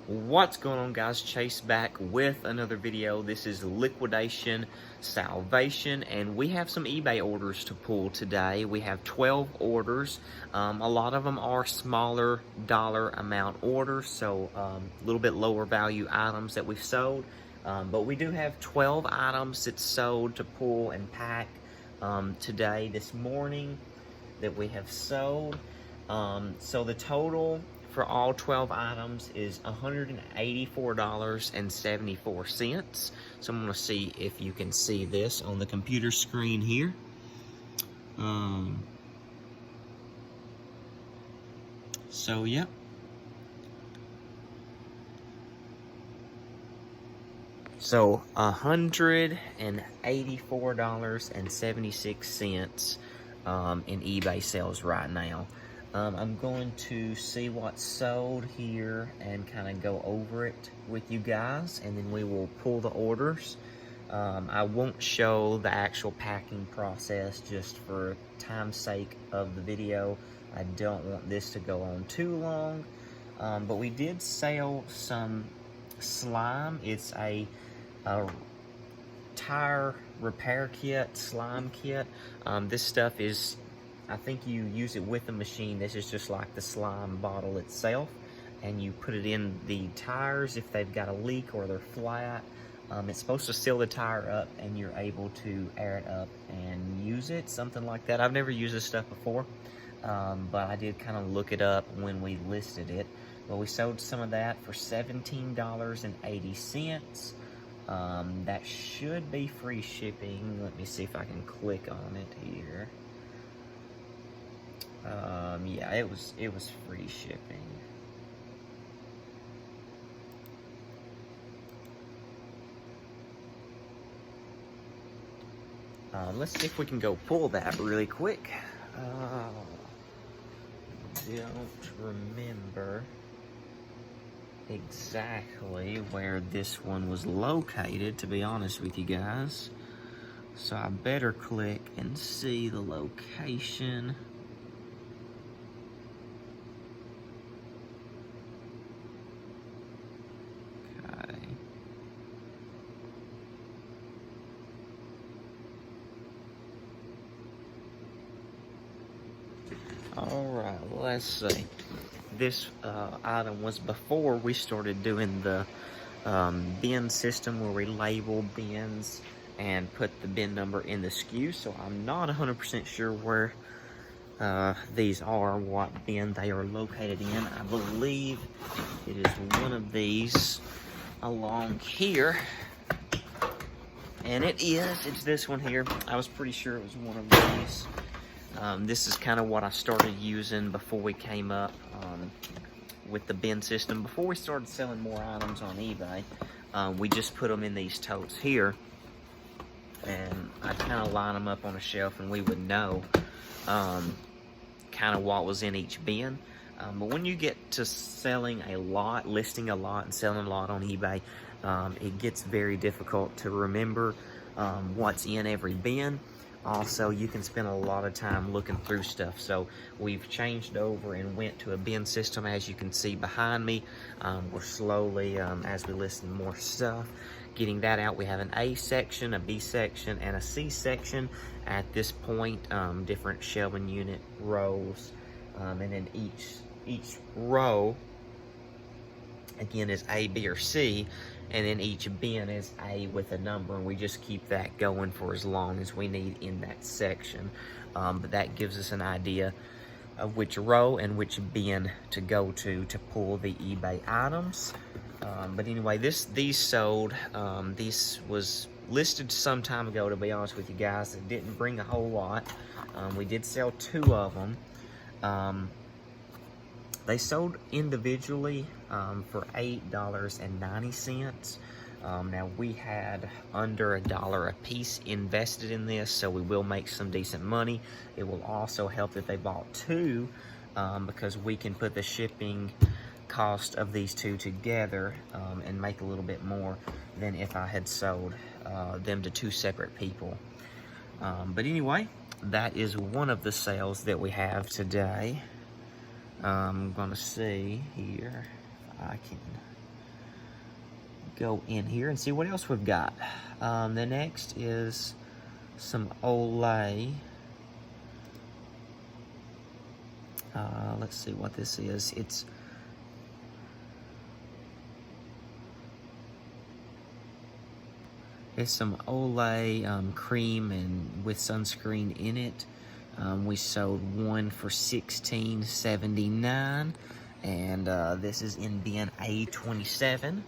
What's going on, guys? Chase back with another video. This is Liquidation Salvation, and we have some eBay orders to pull today. We have 12 orders. A lot of them are smaller dollar amount orders, so a little bit lower value items that we've sold. But we do have 12 items that's sold to pull and pack today, this morning, that we have sold. So the total for all 12 items is $184.74. So I'm going to see if you can see this on the computer screen here. So, yep. So, $184.76 in eBay sales right now. I'm going to see what's sold here and kind of go over it with you guys, and then we will pull the orders. I won't show the actual packing process just for time's sake of the video. I don't want this to go on too long. But we did sell some slime. It's a tire repair kit, slime kit. This stuff is, I think you use it with the machine. This is just like the slime bottle itself, and you put it in the tires if they've got a leak or they're flat. It's supposed to seal the tire up, and you're able to air it up and use it, something like that. I've never used this stuff before, but I did kind of look it up when we listed it. Well, we sold some of that for $17.80. That should be free shipping. Let me see if I can click on it here. Yeah, it was free shipping. Let's see if we can go pull that really quick. Don't remember exactly where this one was located, to be honest with you guys. So I better click and see the location. Alright, let's see. This item was before we started doing the bin system where we label bins and put the bin number in the SKU, so I'm not 100% sure where these are, what bin they are located in. I believe it is one of these along here, and it's this one here. I was pretty sure it was one of these. This is kind of what I started using before we came up with the bin system. Before we started selling more items on eBay, we just put them in these totes here, and I kind of line them up on a shelf, and we would know kind of what was in each bin. But when you get to selling a lot, listing a lot, and selling a lot on eBay, it gets very difficult to remember what's in every bin. Also, you can spend a lot of time looking through stuff. So we've changed over and went to a bin system, as you can see behind me. We're slowly, as we listen more stuff, getting that out. We have an A section, a B section, and a C section at this point. Different shelving unit rows, and then each row again is A, B, or C, and then each bin is A with a number, and we just keep that going for as long as we need in that section. But that gives us an idea of which row and which bin to go to pull the eBay items. But anyway, these sold. These was listed some time ago, to be honest with you guys. It didn't bring a whole lot. We did sell 2 of them. They sold individually for $8.90. Now, we had under $1 a piece invested in this, so we will make some decent money. It will also help that they bought 2, because we can put the shipping cost of these 2 together and make a little bit more than if I had sold them to 2 separate people. But anyway, that is one of the sales that we have today. I'm gonna see here if I can go in here and see what else we've got. The next is some Olay. Let's see what this is. It's some Olay cream and with sunscreen in it. We sold one for $16.79, and this is in bin A27.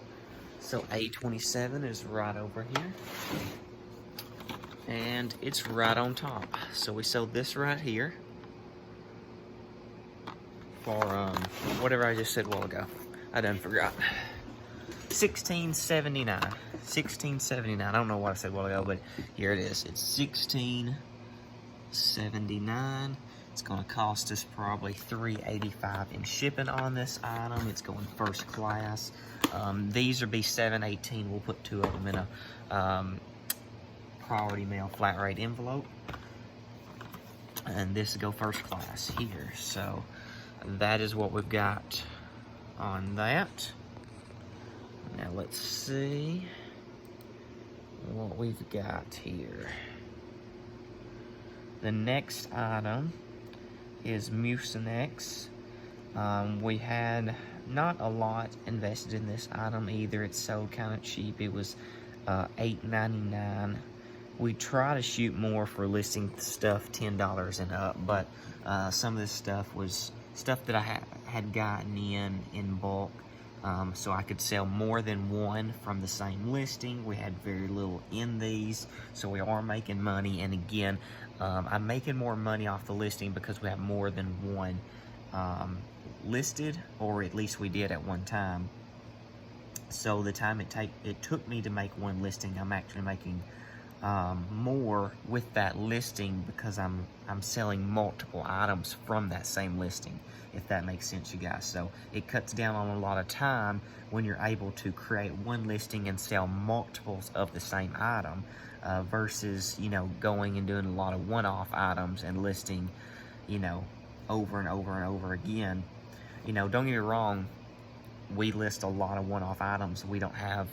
So A27 is right over here, and it's right on top. So we sold this right here for whatever I just said a while ago. I done forgot. $16.79. $16.79. I don't know what I said a while ago, but here it is. It's $16.79. It's going to cost us probably $3.85 in shipping on this item. It's going first class. These are B718. We'll put 2 of them in a priority mail flat rate envelope. And this will go first class here. So that is what we've got on that. Now let's see what we've got here. The next item is Mucinex. We had not a lot invested in this item either. It sold kind of cheap. It was $8.99. We try to shoot more for listing stuff $10 and up, but some of this stuff was stuff that I had gotten in bulk. So I could sell more than one from the same listing. We had very little in these, so we are making money. And again, I'm making more money off the listing because we have more than one listed, or at least we did at one time. So the time it took me to make one listing, I'm actually making more with that listing because I'm selling multiple items from that same listing, if that makes sense, you guys. So it cuts down on a lot of time when you're able to create one listing and sell multiples of the same item versus, you know, going and doing a lot of one-off items and listing, you know, over and over and over again. You know, don't get me wrong, we list a lot of one-off items. We don't have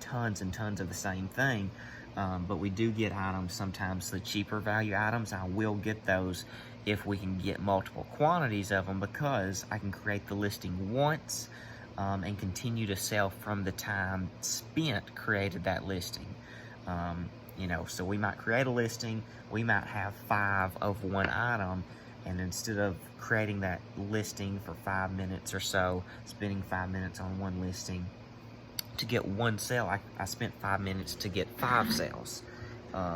tons and tons of the same thing. But we do get items sometimes, the cheaper value items. I will get those if we can get multiple quantities of them, because I can create the listing once and continue to sell from the time spent created that listing. You know, so we might create a listing, we might have 5 of one item, and instead of creating that listing for 5 minutes or so, spending 5 minutes on one listing to get one sale, I spent 5 minutes to get 5 sales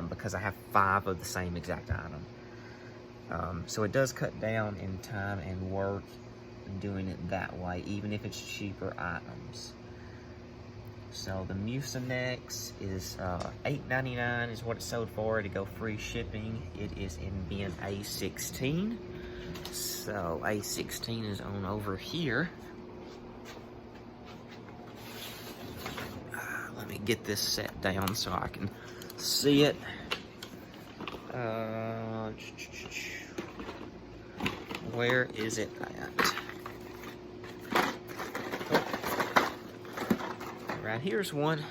because I have 5 of the same exact item. So it does cut down in time and work doing it that way, even if it's cheaper items. So the Mucinex is $8.99 is what it sold for. To go free shipping, it is in bin A16. So A16 is on over here. Let me get this set down so I can see it. Where is it at? Right here's one.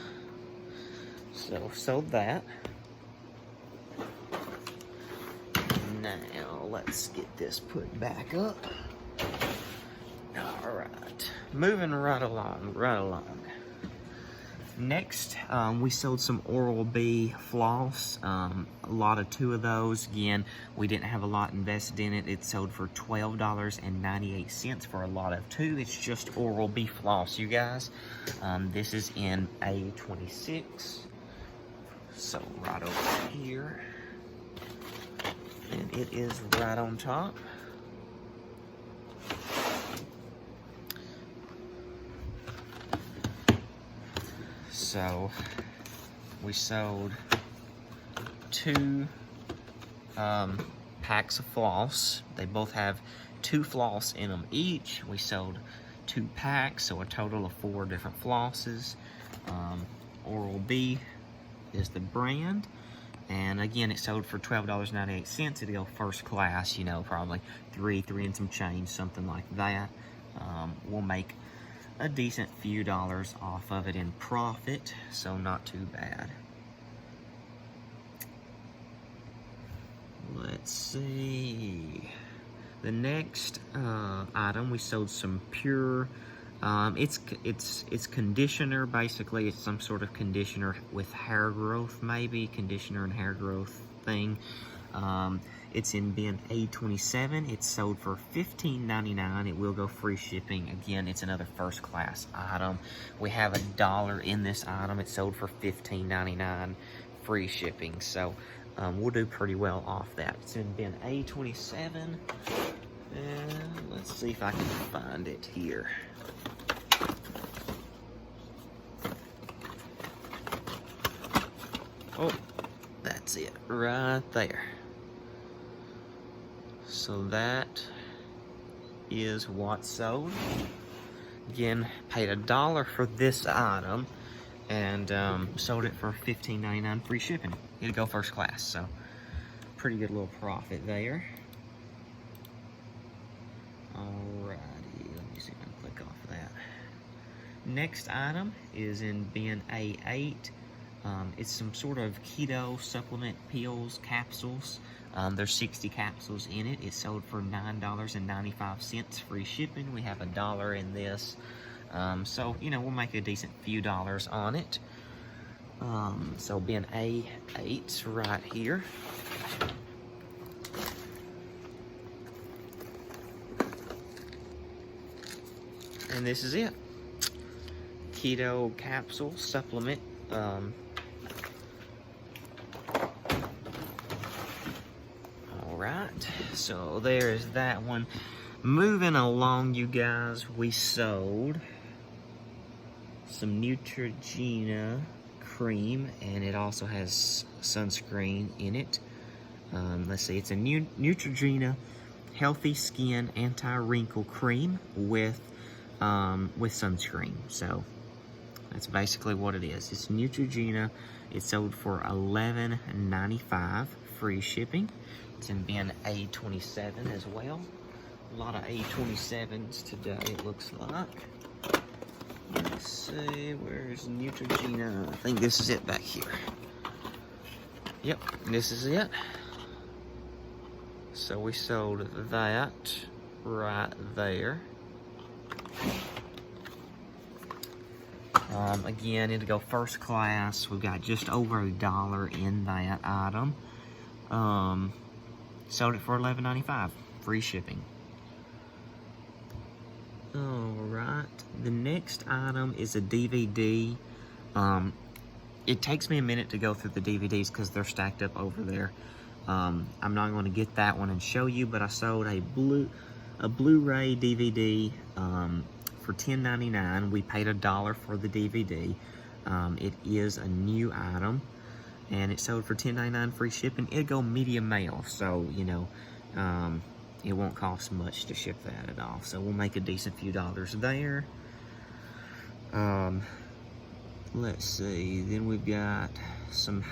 So sold that. Now let's get this put back up. All right, moving right along, Next, we sold some Oral-B Floss, a lot of 2 of those. Again, we didn't have a lot invested in it. It sold for $12.98 for a lot of 2. It's just Oral-B Floss, you guys. This is in A26, so right over here. And it is right on top. So we sold 2 packs of floss. They both have 2 floss in them each. We sold 2 packs, so a total of 4 different flosses. Oral-B is the brand. And again, it sold for $12.98. It'll go first class, you know, probably 3 and some change, something like that. We'll make a decent few dollars off of it in profit, so not too bad. Let's see. The next item, we sold some pure. It's conditioner. Basically, it's some sort of conditioner with hair growth, maybe conditioner and hair growth thing. It's in bin A27. It's sold for $15.99. It will go free shipping. Again, it's another first class item. We have $1 in this item. It's sold for $15.99, free shipping. So we'll do pretty well off that. It's in bin A27. And let's see if I can find it here. Oh, that's it right there. So that is what sold. Again, paid $1 for this item and sold it for $15.99 free shipping. It'll go first class, so pretty good little profit there. Alrighty, let me see if I can click off of that. Next item is in bin A8. It's some sort of keto supplement pills, capsules. There's 60 capsules in it. It's sold for $9.95 free shipping. We have $1 in this. So, you know, we'll make a decent few dollars on it. So bin A8's right here. And this is it. Keto capsule supplement. Alright, so there's that one. Moving along, you guys, we sold some Neutrogena cream, and it also has sunscreen in it. Let's see, it's a Neutrogena Healthy Skin Anti-Wrinkle Cream with sunscreen. So that's basically what it is. It's Neutrogena. It's sold for $11.95 free shipping. It's in bin A27 as well. A lot of A27s today, it looks like. Let's see, where's Neutrogena? I think this is it back here. Yep, this is it. So we sold that right there. Again, it'll go first class. We've got just over $1 in that item. Sold it for $11.95, free shipping. Alright, the next item is a DVD. It takes me a minute to go through the DVDs because they're stacked up over there. I'm not going to get that one and show you, but I sold a Blu-ray DVD for $10.99. We paid $1 for the DVD. It is a new item, and it sold for $10.99 free shipping. It'll go medium mail, so you know it won't cost much to ship that at all. So we'll make a decent few dollars there. Let's see. Then we've got some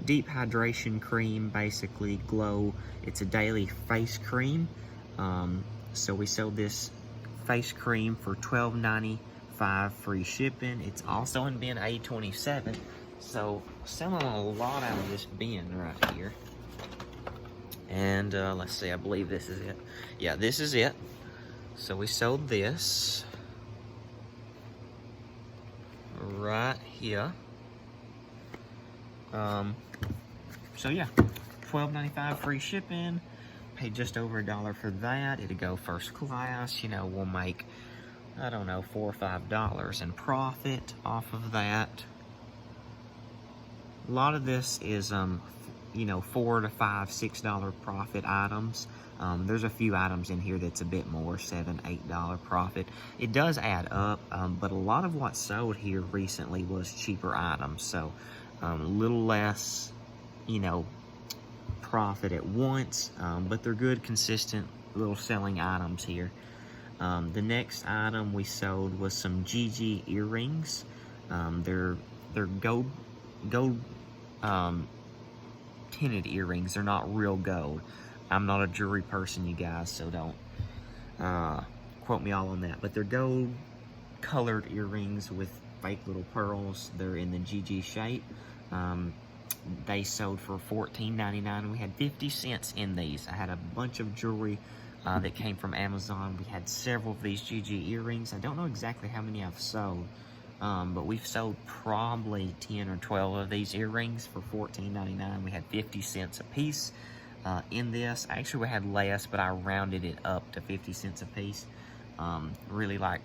deep hydration cream, basically Glow. It's a daily face cream. So we sold this face cream for $12.95 free shipping. It's also in bin A27. So selling a lot out of this bin right here. And let's see, I believe this is it. Yeah, this is it. So we sold this right here. So yeah, $12.95 free shipping. Paid just over $1 for that. It'll go first class. You know, we'll make, I don't know, $4 or $5 in profit off of that. A lot of this is, you know, $4 to $5, $6 profit items. There's a few items in here that's a bit more, $7, $8 profit. It does add up, but a lot of what sold here recently was cheaper items. So a little less, you know, profit at once, but they're good, consistent little selling items here. The next item we sold was some Gigi Earrings. They're gold tinted earrings. They're not real gold. I'm not a jewelry person, you guys, so don't quote me all on that. But they're gold colored earrings with fake little pearls. They're in the Gigi shape. They sold for $14.99. We had 50 cents in these. I had a bunch of jewelry that came from Amazon. We had several of these Gigi earrings. I don't know exactly how many I've sold, but we've sold probably 10 or 12 of these earrings for $14.99. We had 50 cents a piece in this. Actually, we had less, but I rounded it up to 50 cents a piece. Really, like,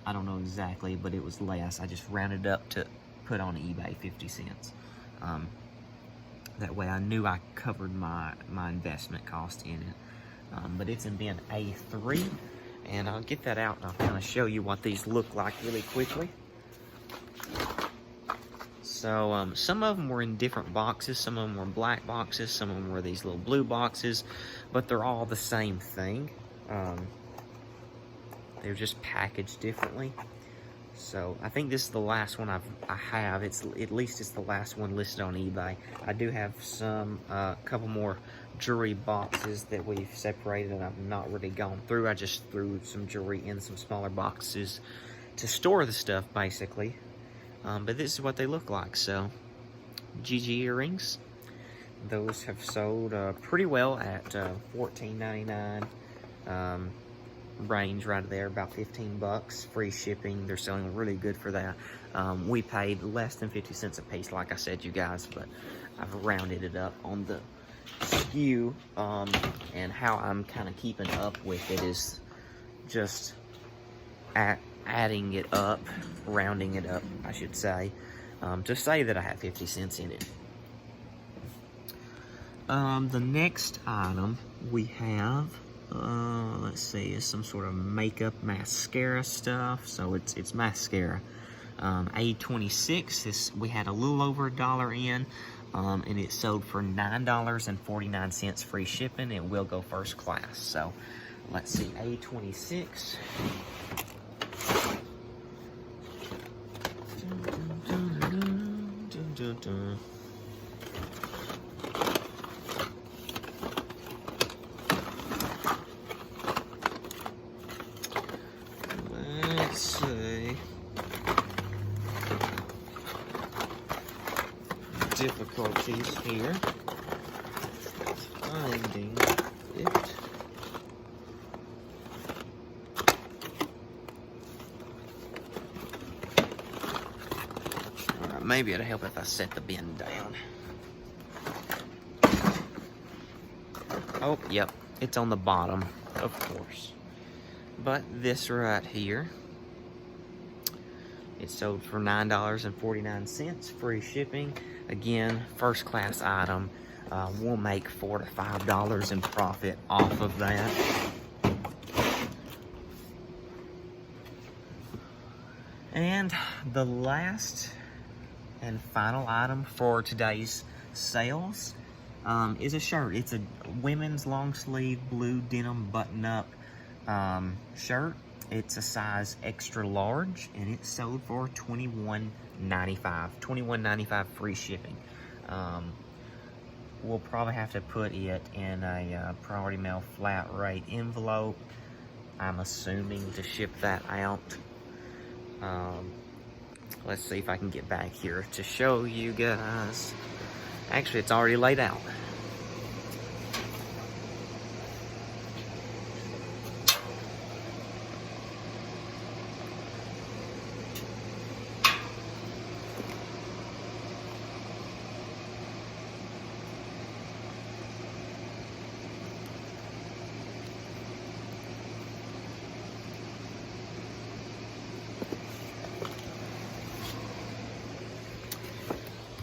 I don't know exactly, but it was less. I just rounded up to put on eBay 50 cents. That way I knew I covered my investment cost in it. But it's in bin A3, and I'll get that out and I'll kind of show you what these look like really quickly. So some of them were in different boxes. Some of them were black boxes. Some of them were these little blue boxes, but they're all the same thing. They're just packaged differently. So I think this is the last one I have. It's at least it's the last one listed on eBay. I do have some couple more jewelry boxes that we've separated and I've not really gone through. I just threw some jewelry in some smaller boxes to store the stuff, basically. But this is what they look like. So Gigi earrings, those have sold pretty well at $14.99. Range right there, about 15 bucks, free shipping. They're selling really good for that. We paid less than 50 cents a piece, like I said, you guys, but I've rounded it up on the SKU, and how I'm kind of keeping up with it is just adding it up, rounding it up, I should say, to say that I have 50 cents in it. The next item we have, let's see, is some sort of makeup mascara stuff. So it's mascara. A26, we had a little over $1 in, and it sold for $9.49 free shipping. It will go first class. So let's see, A26. Let's see. Difficulties here. Finding it. Alright, maybe it'll help if I set the bin down. Oh, yep, it's on the bottom, of course. But this right here, it sold for $9.49, free shipping. Again, first class item. We'll make $4 to $5 in profit off of that. And the last and final item for today's sales is a shirt. It's a women's long sleeve blue denim button-up shirt. It's a size extra large, and it sold for $21.95. $21.95 free shipping. We'll probably have to put it in a priority mail flat rate envelope, I'm assuming, to ship that out. Let's see if I can get back here to show you guys. Actually, it's already laid out.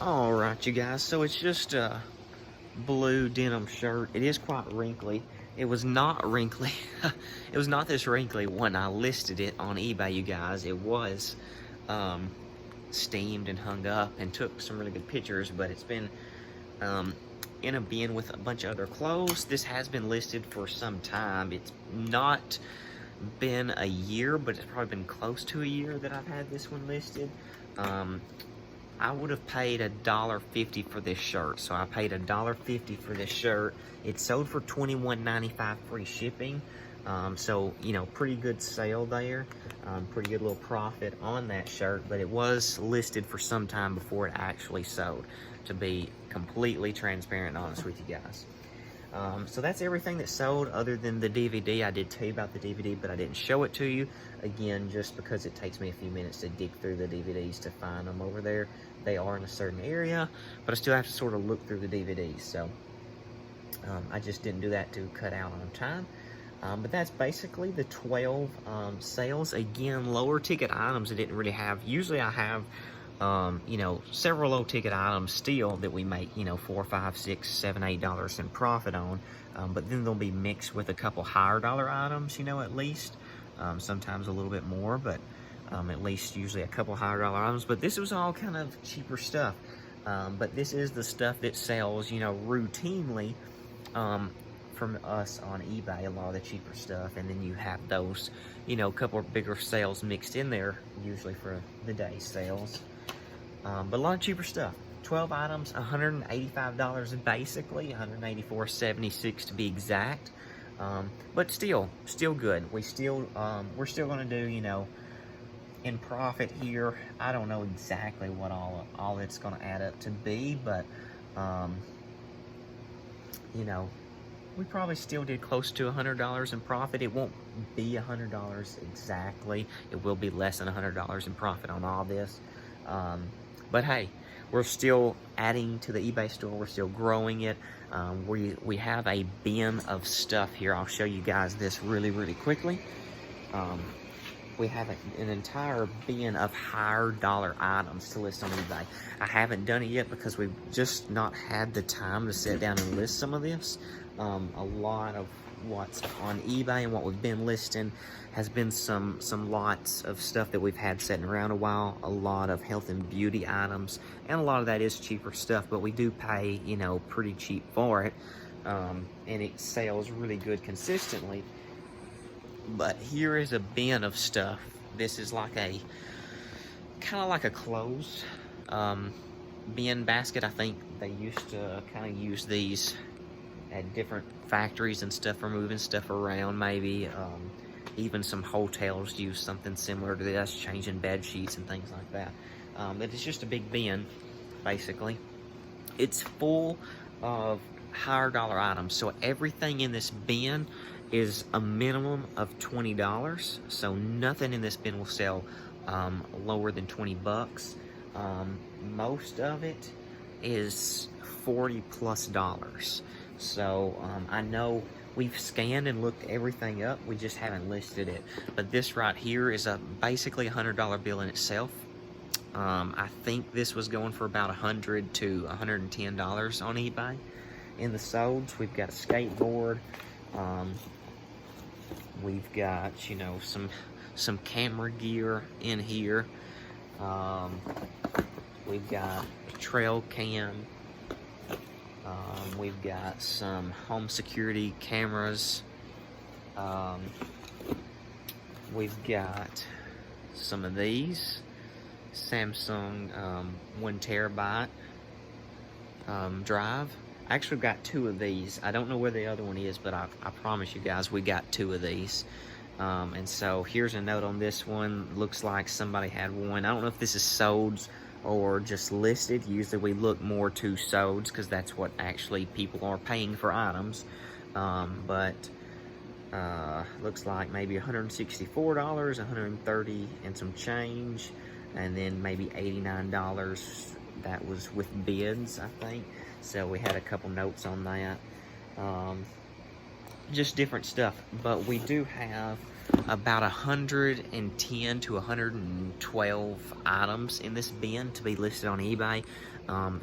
Alright, you guys, so it's just a blue denim shirt. It is quite wrinkly. It was not wrinkly. It was not this wrinkly when I listed it on eBay, you guys. It was steamed and hung up and took some really good pictures, but it's been in a bin with a bunch of other clothes. This has been listed for some time. It's not been a year, but it's probably been close to a year that I've had this one listed. I would have paid $1.50 for this shirt. So I paid $1.50 for this shirt. It sold for $21.95 free shipping. So, you know, pretty good sale there. Pretty good little profit on that shirt, but it was listed for some time before it actually sold, to be completely transparent and honest with you guys. So that's everything that sold other than the DVD. I did tell you about the DVD, but I didn't show it to you. Again, just because it takes me a few minutes to dig through the DVDs to find them over there. They are in a certain area, but I still have to sort of look through the DVDs. So I just didn't do that to cut out on time. But that's basically the 12 sales. Again, lower ticket items I didn't really have. Usually I have you know, several low ticket items still that we make, you know, $4, $5, $6, $7, $8 in profit on, but then they'll be mixed with a couple higher dollar items, you know, at least, sometimes a little bit more, but at least usually a couple higher dollar items. But this was all kind of cheaper stuff, but this is the stuff that sells, you know, routinely from us on eBay, a lot of the cheaper stuff, and then you have those, you know, a couple of bigger sales mixed in there, usually for the day sales. But a lot of cheaper stuff. 12 items, $185 basically, $184.76 to be exact. But still good. We're still gonna do, you know, in profit here. I don't know exactly what all it's gonna add up to be, but you know, we probably still did close to $100 in profit. It won't be $100 exactly. It will be less than $100 in profit on all this. But hey, we're still adding to the eBay store. We're still growing it. We have a bin of stuff here. I'll show you guys this really quickly. We have an entire bin of higher dollar items to list on eBay. I haven't done it yet because we've just not had the time to sit down and list some of this. A lot of what's on eBay and what we've been listing has been some lots of stuff that we've had sitting around a while, a lot of health and beauty items, and a lot of that is cheaper stuff, but we do pay, you know, pretty cheap for it, and it sells really good consistently. But here is a bin of stuff. This is like a kind of like a clothes bin basket. I think they used to kind of use these at different factories and stuff for moving stuff around, maybe. Even some hotels use something similar to this, changing bed sheets and things like that. But it's just a big bin, basically. It's full of higher dollar items. So everything in this bin is a minimum of $20. So nothing in this bin will sell lower than 20 bucks. Most of it is $40+. So I know we've scanned and looked everything up, we just haven't listed it. But this right here is basically a $100 bill in itself. I think this was going for about $100 to $110 on eBay. In the solds, we've got a skateboard. We've got, you know, some camera gear in here. We've got a trail cam. We've got some home security cameras. We've got some of these Samsung 1 terabyte drive. I actually got 2 of these. I don't know where the other one is, but I promise you guys we got 2 of these. And so here's a note on this one. Looks like somebody had one. I don't know if this is sold or just listed. Usually we look more to solds because that's what actually people are paying for items. But looks like maybe $164, $130 and some change, and then maybe $89. That was with bids, I think. So we had a couple notes on that. Just different stuff. But we do have about 110 to 112 items in this bin to be listed on eBay.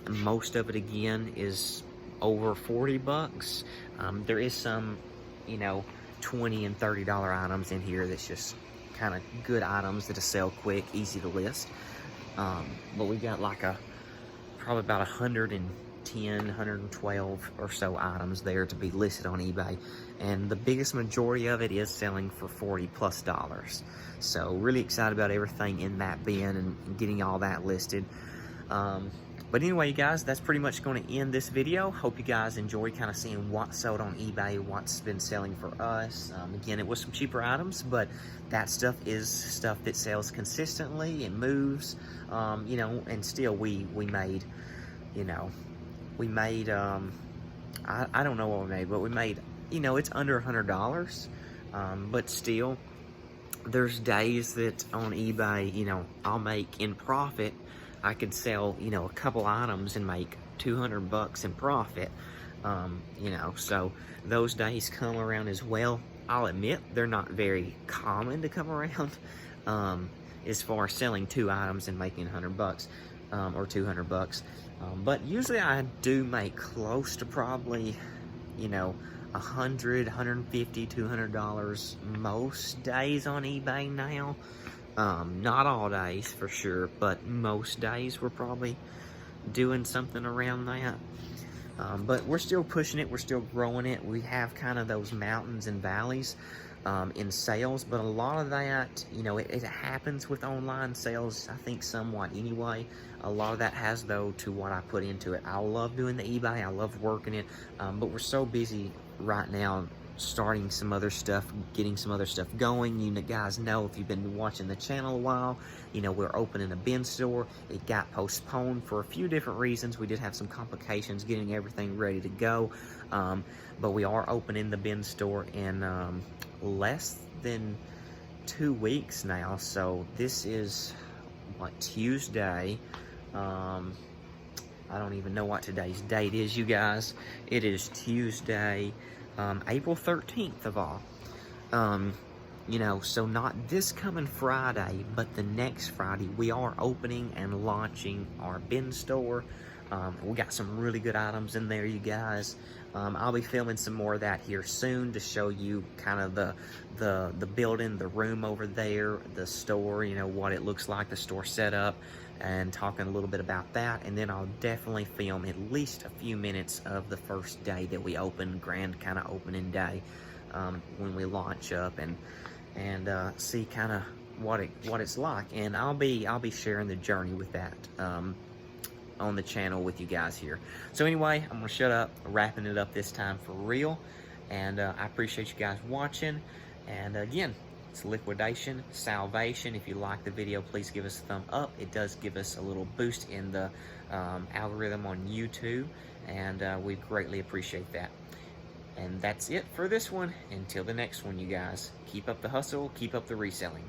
Most of it, again, is over 40 bucks. There is some, you know, $20 and $30 items in here that's just kind of good items that'll sell quick, easy to list. But we got like probably about 110, 112 or so items there to be listed on eBay, and the biggest majority of it is selling for $40+. So really excited about everything in that bin and getting all that listed. But anyway, you guys, that's pretty much going to end this video. Hope you guys enjoyed kind of seeing what sold on eBay, what's been selling for us. Again, it was some cheaper items, but that stuff is stuff that sells consistently and moves, you know, and still we made, you know, we made, I don't know what we made, but we made, you know, it's under $100, but still, there's days that on eBay, you know, I'll make in profit. I could sell, you know, a couple items and make 200 bucks in profit, you know, so those days come around as well. I'll admit they're not very common to come around, as far as selling 2 items and making 100 bucks, or 200 bucks. But usually I do make close to probably, you know, $100, $150, $200 most days on eBay now. Not all days for sure, but most days we're probably doing something around that. But we're still pushing it, we're still growing it. We have kind of those mountains and valleys in sales, but a lot of that, you know, it happens with online sales, I think, somewhat anyway. A lot of that has, though, to what I put into it. I love doing the eBay, I love working it, but we're so busy right now starting some other stuff, getting some other stuff going. You guys know, if you've been watching the channel a while, you know, we're opening a bin store. It got postponed for a few different reasons. We did have some complications getting everything ready to go, but we are opening the bin store in less than 2 weeks now. So this is what, Tuesday. I don't even know what today's date is, you guys. It is Tuesday, April 13th of all. You know, so not this coming Friday, but the next Friday, we are opening and launching our bin store. We got some really good items in there, you guys. I'll be filming some more of that here soon to show you kind of the building, the room over there, the store, you know, what it looks like, the store setup, and talking a little bit about that. And then I'll definitely film at least a few minutes of the first day that we open, grand kind of opening day, when we launch up, and see kind of what it's like. And I'll be sharing the journey with that on the channel with you guys here. So anyway, I'm gonna shut up, wrapping it up this time for real, and I appreciate you guys watching. And again, it's liquidation, salvation. If you like the video, please give us a thumb up. It does give us a little boost in the algorithm on YouTube, and we greatly appreciate that. And that's it for this one. Until the next one, you guys, keep up the hustle, keep up the reselling.